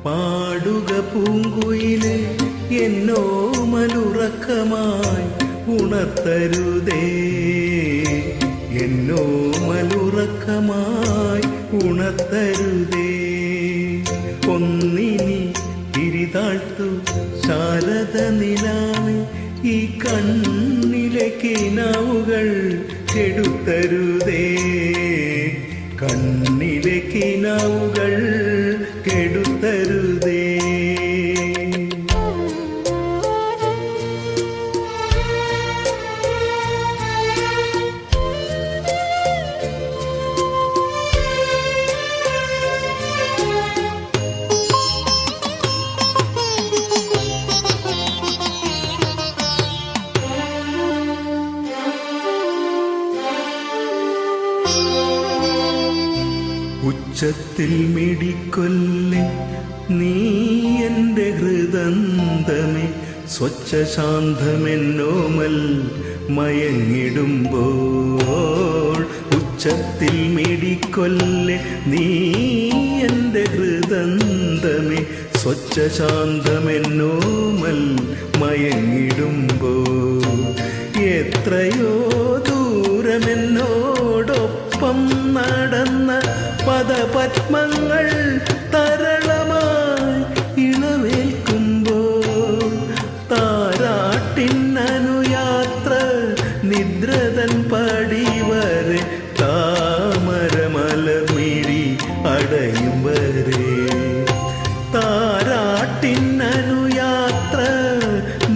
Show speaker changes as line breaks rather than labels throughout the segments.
പാടുക പൂങ്കുയിലെ എന്നോ മലുറക്കമായി ഉണർത്തരുതേ, എന്നോ മലുറക്കമായി ഉണർത്തരുതേ. ഒന്നിനി തിരിതാഴ്ത്തു ശാരദ നിലാവേ, ഈ കണ്ണിലെ കിനാവുകൾ കെടുത്തരുതേ, കണ്ണിലെ കിനാവുകൾ കെടുത്തരുതേ. ഉച്ചത്തിൽ മിടിക്കൊല്ലെ നീ എൻ്റെ ഹൃദന്തമേ, സ്വച്ഛശാന്തമെന്നോമൽ മയങ്ങിടുമ്പോൾ. ഉച്ചത്തിൽ മിടിക്കൊല്ലെ നീ എൻ്റെ ഹൃദന്തമേ, സ്വച്ഛശാന്തമെന്നോമൽ മയങ്ങിടുമ്പോൾ. എത്രയോ ദൂരമെന്നോടൊപ്പം നടന്ന പദപത്മങ്ങൾ തരളമായി ഇളവേൽക്കുമ്പോൾ. താരാട്ടിനനുയാത്ര നിദ്രതൻ പടിവരെ, താമരമലർമിഴി അടയും വരെ. താരാട്ടിനനുയാത്ര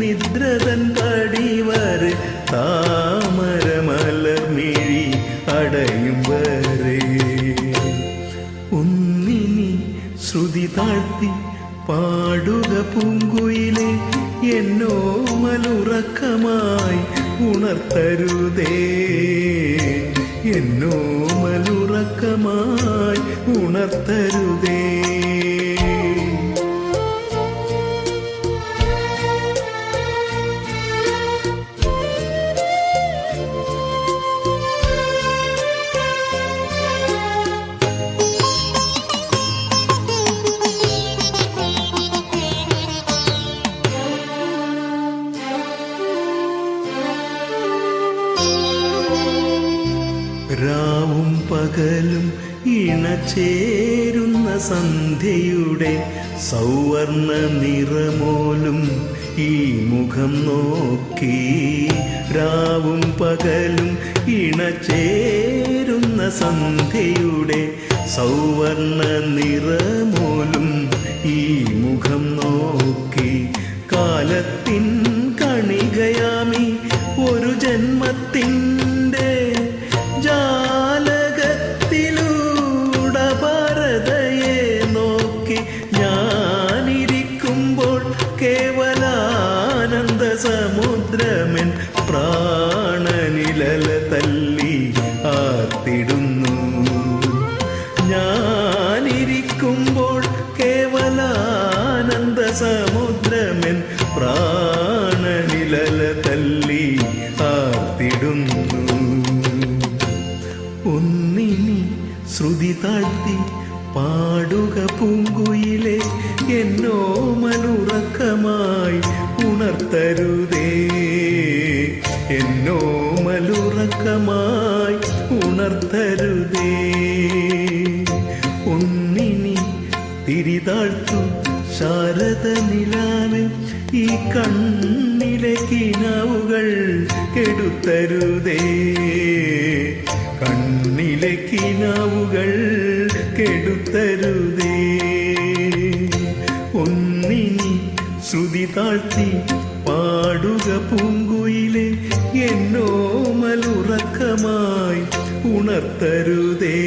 നിദ്രതൻ പടിവരെ, താമരമലർമിഴി അടയും വരെ. ഒന്നിനി ശ്രുതി താഴ്ത്തി പാടുക പൂങ്കുയിലെ എന്നോ മലുറക്കമായി ഉണർത്തരുതേ, എന്നോ മലുറക്കമായി ഉണർത്തരുതേ. രാവും പകലും ഇണചേരുന്ന സന്ധ്യയുടെ സൗവർണ നിറമോലും ഈ മുഖം നോക്കി. രാവും പകലും ഇണചേരുന്ന സന്ധ്യയുടെ സൗവർണ നിറമോലും ഈ മുഖം നോക്കി. കാലത്തിൻ കണികയാമി ഒരു ജന്മത്തിൻ്റെ ജാലകത്തിലൂടെ ഭാരതയെ നോക്കി ഞാനിരിക്കുമ്പോൾ കേവലാനന്ദ സമുദ്രമെൻ പ്രാണനിലല തല്ലി ആർത്തിടുന്നു. ഞാനിരിക്കുമ്പോൾ കേവലാനന്ദ സമുദ്രമെൻ പ്രാണനിലല തല്ലി ആർത്തിടുന്നു. ഒന്നിനി ശ്രുതി താഴ്ത്തി പാടുക പൂങ്കുയിലെ എന്നോ മലുറക്കമായി ഉണർത്തരുതേ, എന്നോ മലുറക്കമായി ഉണർത്തരുതേ. ഒന്നിനി തിരിതാഴ്ത്തു ശാരദ നിലാവേ, ഈ കണ്ണിലെ കിനാവുകൾ കെടുത്തരുതേ, കണ്ണിലെ കിനാവുകൾ കെടുത്തരുതേ. ഒന്നിനി ശ്രുതി താഴ്ത്തി പാടുക പൂങ്കുയിലെ എന്നോ മലുറക്കമായി ഉണർത്തരുതേ,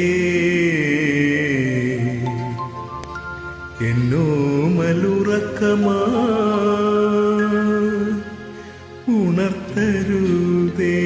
എന്നോ മലുറക്കമായി ഉണർത്തരുതേ.